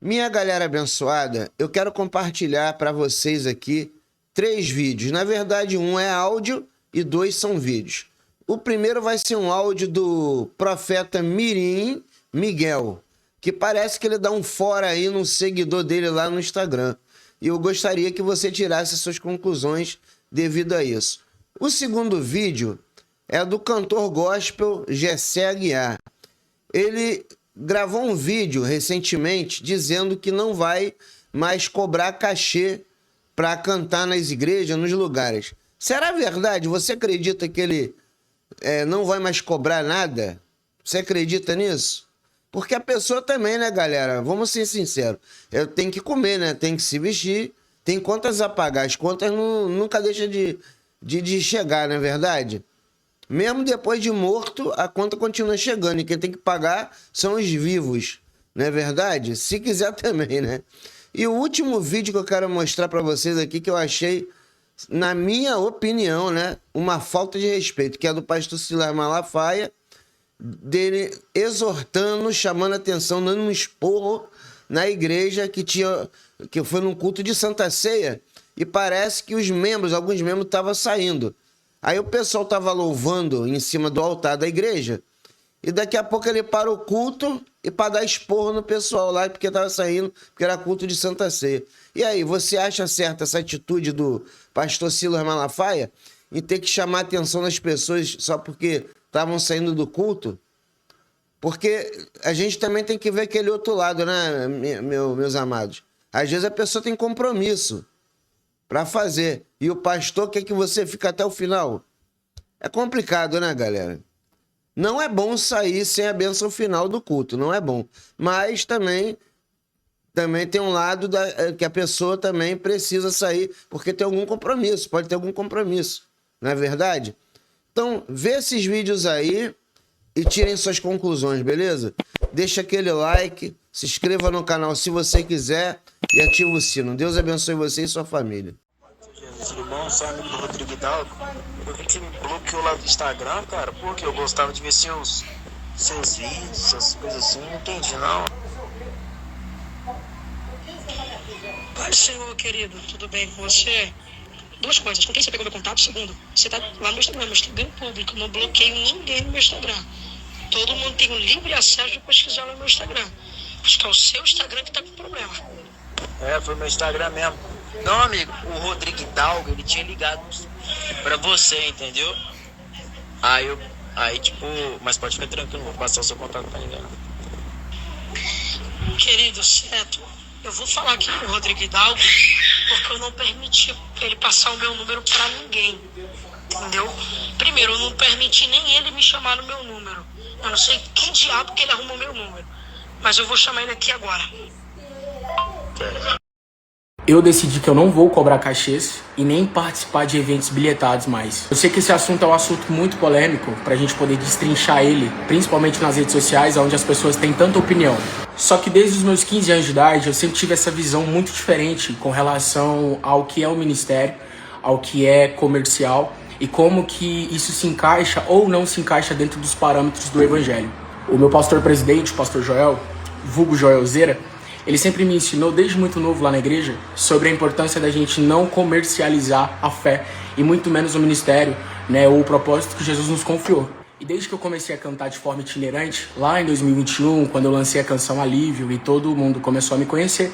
Minha galera abençoada, eu quero compartilhar para vocês aqui 3 vídeos. Na verdade, um é áudio e 2 são vídeos. O primeiro vai ser um áudio do profeta Mirim Miguel, que parece que ele dá um fora aí no seguidor dele lá no Instagram. E eu gostaria que você tirasse suas conclusões devido a isso. O segundo vídeo é do cantor gospel Gessé Aguiar. Ele gravou um vídeo recentemente dizendo que não vai mais cobrar cachê para cantar nas igrejas, nos lugares. Será verdade? Você acredita que ele não vai mais cobrar nada? Você acredita nisso? Porque a pessoa também, né, galera? Vamos ser sinceros. Tem que comer, né? Tem que se vestir. Tem contas a pagar. As contas nunca deixam de chegar, não é verdade? Mesmo depois de morto, a conta continua chegando. E quem tem que pagar são os vivos. Não é verdade? Se quiser também, né? E o último vídeo que eu quero mostrar para vocês aqui, que eu achei, na minha opinião, né, uma falta de respeito, que é do pastor Silas Malafaia, dele exortando, chamando a atenção, dando um esporro na igreja que foi num culto de Santa Ceia. E parece que alguns membros estavam saindo. Aí o pessoal estava louvando em cima do altar da igreja e daqui a pouco ele para o culto e para dar esporro no pessoal lá porque estava saindo, porque era culto de Santa Ceia. E aí, você acha certa essa atitude do pastor Silas Malafaia em ter que chamar a atenção das pessoas só porque estavam saindo do culto? Porque a gente também tem que ver aquele outro lado, né, meus amados? Às vezes a pessoa tem compromisso para fazer. E o pastor quer que você fique até o final. É complicado, né, galera? Não é bom sair sem a bênção final do culto, não é bom. Mas também tem um lado que a pessoa também precisa sair porque tem algum compromisso, pode ter algum compromisso, não é verdade? Então, vê esses vídeos aí e tirem suas conclusões, beleza? Deixa aquele like, se inscreva no canal se você quiser e ativa o sino. Deus abençoe você e sua família. Tudo bom? Sou amigo do Rodrigo Hidalgo. Eu vi que você me bloqueou lá do Instagram, cara, porque eu gostava de ver seus vídeos, essas coisas assim. Não entendi, não. Pai Senhor, querido, tudo bem com você? 2 coisas. Com quem você pegou meu contato? Segundo, você tá lá no Instagram público. Não bloqueio ninguém no meu Instagram. Todo mundo tem um livre acesso de pesquisar lá no meu Instagram. Acho que é o seu Instagram que tá com problema. Foi meu Instagram mesmo. Não, amigo, o Rodrigo Hidalgo, ele tinha ligado pra você, entendeu? Aí, tipo, mas pode ficar tranquilo, não vou passar o seu contato pra ninguém, não. Querido, certo. Eu vou falar aqui com o Rodrigo Hidalgo porque eu não permiti ele passar o meu número pra ninguém. Entendeu? Primeiro, eu não permiti nem ele me chamar no meu número. Eu não sei que diabo que ele arrumou meu número. Mas eu vou chamar ele aqui agora. Eu decidi que eu não vou cobrar cachês e nem participar de eventos bilhetados mais. Eu sei que esse assunto é um assunto muito polêmico pra gente poder destrinchar ele, principalmente nas redes sociais, onde as pessoas têm tanta opinião. Só que desde os meus 15 anos de idade, eu sempre tive essa visão muito diferente com relação ao que é o ministério, ao que é comercial e como que isso se encaixa ou não se encaixa dentro dos parâmetros do evangelho. O meu pastor presidente, o pastor Joel, vulgo Joelzeira, ele sempre me ensinou, desde muito novo lá na igreja, sobre a importância da gente não comercializar a fé e muito menos o ministério, né, ou o propósito que Jesus nos confiou. E desde que eu comecei a cantar de forma itinerante, lá em 2021, quando eu lancei a canção Alívio e todo mundo começou a me conhecer,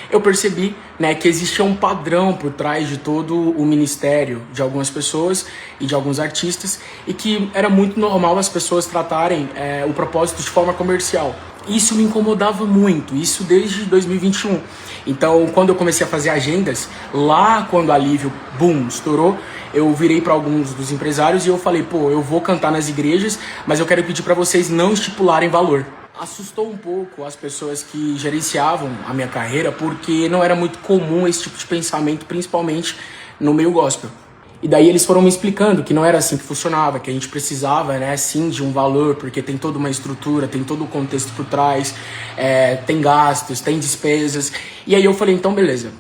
eu percebi, né, que existia um padrão por trás de todo o ministério de algumas pessoas e de alguns artistas e que era muito normal as pessoas tratarem o propósito de forma comercial. Isso me incomodava muito, isso desde 2021. Então, quando eu comecei a fazer agendas, lá quando o Alívio, boom, estourou, eu virei para alguns dos empresários e eu falei, pô, eu vou cantar nas igrejas, mas eu quero pedir para vocês não estipularem valor. Assustou um pouco as pessoas que gerenciavam a minha carreira, porque não era muito comum esse tipo de pensamento, principalmente no meio gospel. E daí eles foram me explicando que não era assim que funcionava, que a gente precisava, né, sim, de um valor, porque tem toda uma estrutura, tem todo o contexto por trás, tem gastos, tem despesas. E aí eu falei, então beleza,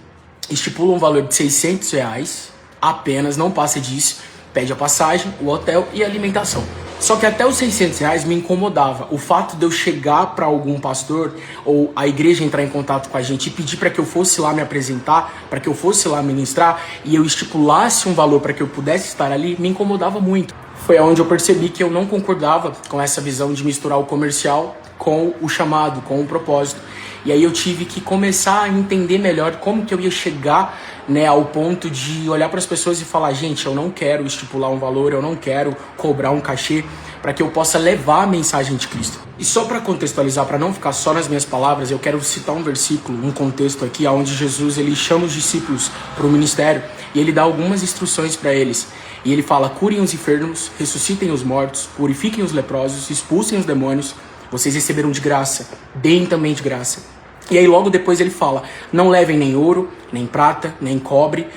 estipula um valor de R$ 600 apenas, não passa disso, pede a passagem, o hotel e a alimentação. Só que até os R$600 me incomodava. O fato de eu chegar para algum pastor ou a igreja entrar em contato com a gente e pedir para que eu fosse lá me apresentar, para que eu fosse lá ministrar e eu estipulasse um valor para que eu pudesse estar ali, me incomodava muito. Foi onde eu percebi que eu não concordava com essa visão de misturar o comercial com o chamado, com o propósito. E aí eu tive que começar a entender melhor como que eu ia chegar, né, ao ponto de olhar para as pessoas e falar: gente, eu não quero estipular um valor, eu não quero cobrar um cachê para que eu possa levar a mensagem de Cristo. E só para contextualizar, para não ficar só nas minhas palavras, eu quero citar um versículo, um contexto aqui, onde Jesus ele chama os discípulos para o ministério e ele dá algumas instruções para eles. E ele fala: curem os enfermos, ressuscitem os mortos, purifiquem os leprosos, expulsem os demônios. Vocês receberam de graça, deem também de graça. E aí logo depois ele fala: não levem nem ouro, nem prata, nem cobre,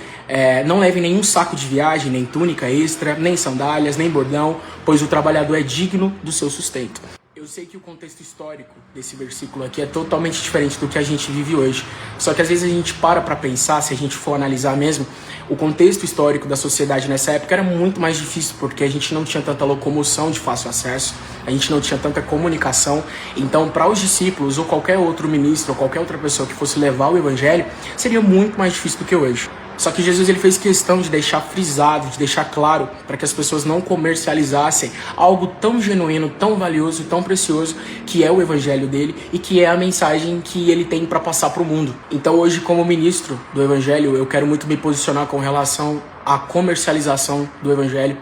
não levem nenhum saco de viagem, nem túnica extra, nem sandálias, nem bordão, pois o trabalhador é digno do seu sustento. Eu sei que o contexto histórico desse versículo aqui é totalmente diferente do que a gente vive hoje. Só que às vezes a gente para pensar, se a gente for analisar mesmo, o contexto histórico da sociedade nessa época era muito mais difícil, porque a gente não tinha tanta locomoção de fácil acesso, a gente não tinha tanta comunicação. Então, para os discípulos ou qualquer outro ministro ou qualquer outra pessoa que fosse levar o evangelho, seria muito mais difícil do que hoje. Só que Jesus ele fez questão de deixar frisado, de deixar claro, para que as pessoas não comercializassem algo tão genuíno, tão valioso, tão precioso, que é o evangelho dele e que é a mensagem que ele tem para passar para o mundo. Então hoje, como ministro do evangelho, eu quero muito me posicionar com relação à comercialização do evangelho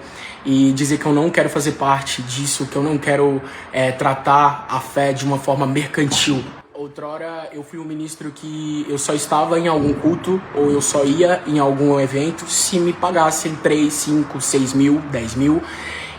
e dizer que eu não quero fazer parte disso, que eu não quero tratar a fé de uma forma mercantil. Outrora eu fui um ministro que eu só estava em algum culto ou eu só ia em algum evento se me pagassem 3, 5, 6 mil, 10 mil.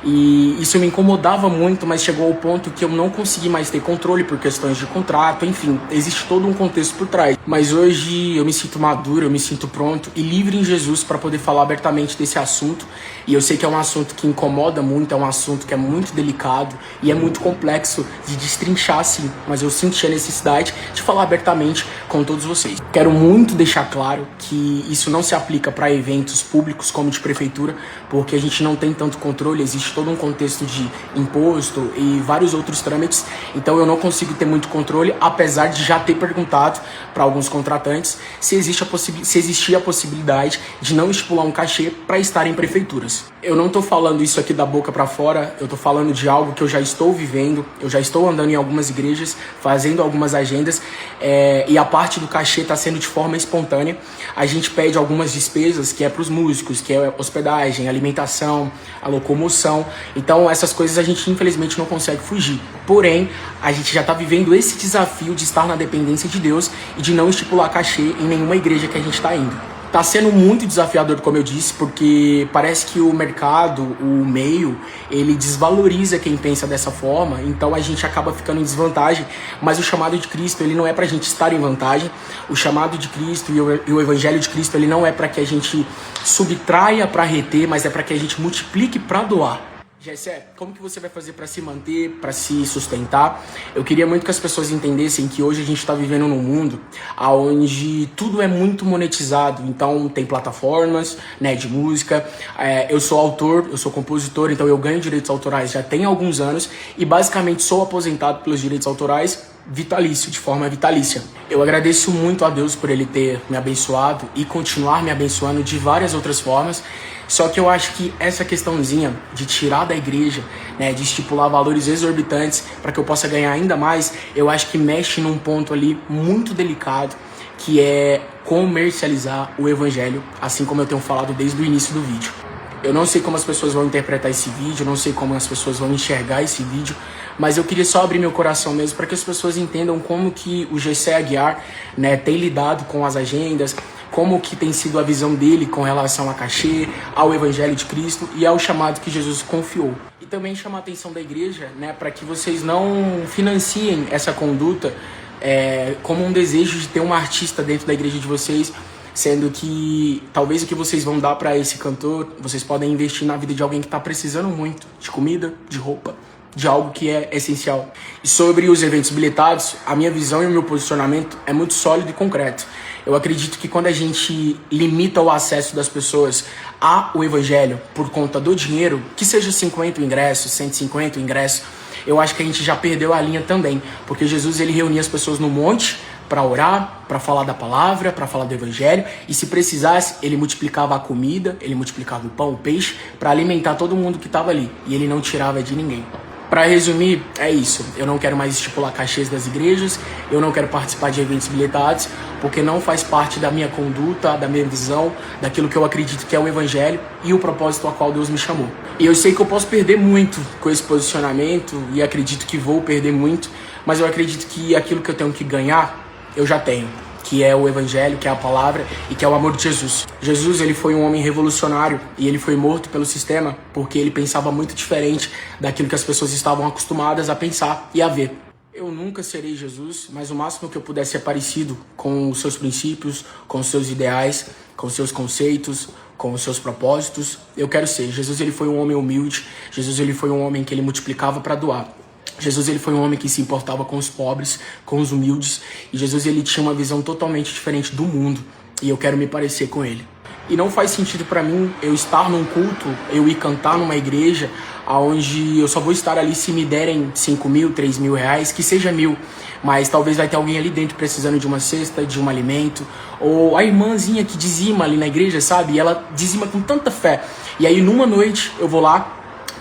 E isso me incomodava muito, mas chegou ao ponto que eu não consegui mais ter controle por questões de contrato, enfim, existe todo um contexto por trás. Mas hoje eu me sinto maduro, eu me sinto pronto e livre em Jesus para poder falar abertamente desse assunto. E eu sei que é um assunto que incomoda muito, é um assunto que é muito delicado e é muito complexo de destrinchar assim, mas eu senti a necessidade de falar abertamente com todos vocês. Quero muito deixar claro que isso não se aplica para eventos públicos como de prefeitura, porque a gente não tem tanto controle, existe todo um contexto de imposto e vários outros trâmites, então eu não consigo ter muito controle, apesar de já ter perguntado para alguns contratantes se existia a possibilidade de não estipular um cachê para estar em prefeituras. Eu não tô falando isso aqui da boca para fora, eu tô falando de algo que eu já estou vivendo, eu já estou andando em algumas igrejas, fazendo algumas agendas, e a parte do cachê está sendo de forma espontânea. A gente pede algumas despesas que é para os músicos, que é hospedagem, alimentação, a locomoção. Então essas coisas a gente infelizmente não consegue fugir. Porém, a gente já está vivendo esse desafio de estar na dependência de Deus e de não estipular cachê em nenhuma igreja que a gente está indo. Tá sendo muito desafiador, como eu disse, porque parece que o mercado, o meio, ele desvaloriza quem pensa dessa forma, então a gente acaba ficando em desvantagem, mas o chamado de Cristo, ele não é pra gente estar em vantagem. O chamado de Cristo e o evangelho de Cristo, ele não é pra que a gente subtraia pra reter, mas é pra que a gente multiplique pra doar. Gessé, como que você vai fazer para se manter, para se sustentar? Eu queria muito que as pessoas entendessem que hoje a gente está vivendo num mundo onde tudo é muito monetizado. Então tem plataformas, né, de música. Eu sou autor, eu sou compositor, então eu ganho direitos autorais já tem alguns anos e basicamente sou aposentado pelos direitos autorais vitalício, de forma vitalícia. Eu agradeço muito a Deus por ele ter me abençoado e continuar me abençoando de várias outras formas. Só que eu acho que essa questãozinha de tirar da igreja, né, de estipular valores exorbitantes para que eu possa ganhar ainda mais, eu acho que mexe num ponto ali muito delicado, que é comercializar o evangelho, assim como eu tenho falado desde o início do vídeo. Eu não sei como as pessoas vão interpretar esse vídeo, eu não sei como as pessoas vão enxergar esse vídeo, mas eu queria só abrir meu coração mesmo para que as pessoas entendam como que o Gessé Aguiar, né, tem lidado com as agendas, como que tem sido a visão dele com relação a cachê, ao evangelho de Cristo e ao chamado que Jesus confiou. E também chamar a atenção da igreja, né, para que vocês não financiem essa conduta como um desejo de ter um artista dentro da igreja de vocês, sendo que talvez o que vocês vão dar para esse cantor, vocês podem investir na vida de alguém que está precisando muito de comida, de roupa, de algo que é essencial. E sobre os eventos bilhetados, a minha visão e o meu posicionamento é muito sólido e concreto. Eu acredito que quando a gente limita o acesso das pessoas ao evangelho por conta do dinheiro, que seja 50 o ingresso, 150 o ingresso, eu acho que a gente já perdeu a linha também, porque Jesus ele reunia as pessoas no monte para orar, para falar da palavra, para falar do evangelho, e se precisasse, ele multiplicava a comida, ele multiplicava o pão, o peixe, para alimentar todo mundo que estava ali, e ele não tirava de ninguém. Para resumir, é isso. Eu não quero mais estipular cachês das igrejas, eu não quero participar de eventos bilhetados, porque não faz parte da minha conduta, da minha visão, daquilo que eu acredito que é o evangelho e o propósito ao qual Deus me chamou. E eu sei que eu posso perder muito com esse posicionamento, e acredito que vou perder muito, mas eu acredito que aquilo que eu tenho que ganhar, eu já tenho, que é o evangelho, que é a palavra e que é o amor de Jesus. Jesus, ele foi um homem revolucionário e ele foi morto pelo sistema porque ele pensava muito diferente daquilo que as pessoas estavam acostumadas a pensar e a ver. Eu nunca serei Jesus, mas o máximo que eu puder ser parecido com os seus princípios, com os seus ideais, com os seus conceitos, com os seus propósitos, eu quero ser. Jesus, ele foi um homem humilde. Jesus, ele foi um homem que ele multiplicava para doar. Jesus, ele foi um homem que se importava com os pobres, com os humildes. E Jesus, ele tinha uma visão totalmente diferente do mundo. E eu quero me parecer com ele. E não faz sentido para mim eu estar num culto, eu ir cantar numa igreja, onde eu só vou estar ali se me derem 5 mil, 3 mil reais, que seja 1.000. Mas talvez vai ter alguém ali dentro precisando de uma cesta, de um alimento. Ou a irmãzinha que dizima ali na igreja, sabe? E ela dizima com tanta fé. E aí numa noite eu vou lá,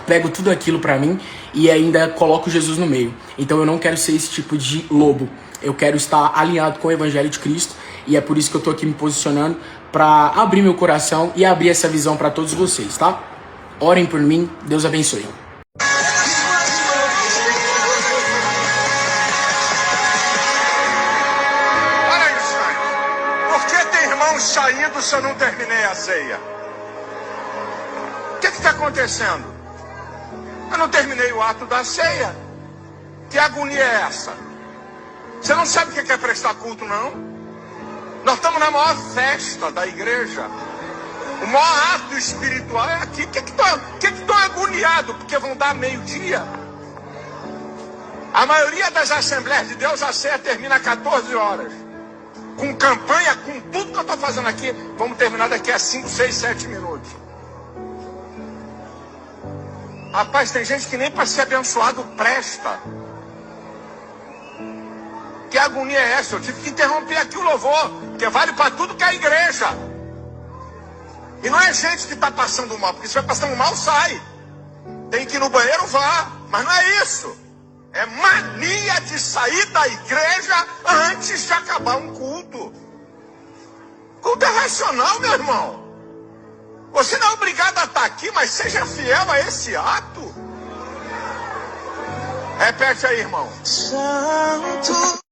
pego tudo aquilo pra mim e ainda coloco Jesus no meio. Então eu não quero ser esse tipo de lobo. Eu quero estar alinhado com o evangelho de Cristo e é por isso que eu tô aqui me posicionando pra abrir meu coração e abrir essa visão pra todos vocês, tá? Orem por mim, Deus abençoe. Olha aí, Sainz. Por que tem irmãos saindo se eu não terminei a ceia? O que está acontecendo? Eu não terminei o ato da ceia. Que agonia é essa? Você não sabe o que é prestar culto, não? Nós estamos na maior festa da igreja. O maior ato espiritual é aqui. Que estão agoniados? Porque vão dar meio-dia. A maioria das Assembleias de Deus, a ceia termina às 14 horas. Com campanha, com tudo que eu estou fazendo aqui, vamos terminar daqui a 5, 6, 7 minutos. Rapaz, tem gente que nem para ser abençoado presta. Que agonia é essa? Eu tive que interromper aqui o louvor, porque vale para tudo que é a igreja. E não é gente que está passando mal, porque se vai passando mal, sai. Tem que ir no banheiro, vá. Mas não é isso. É mania de sair da igreja antes de acabar um culto. Culto é racional, meu irmão. Você não é obrigado a estar aqui, mas seja fiel a esse ato. Repete aí, irmão. Santo.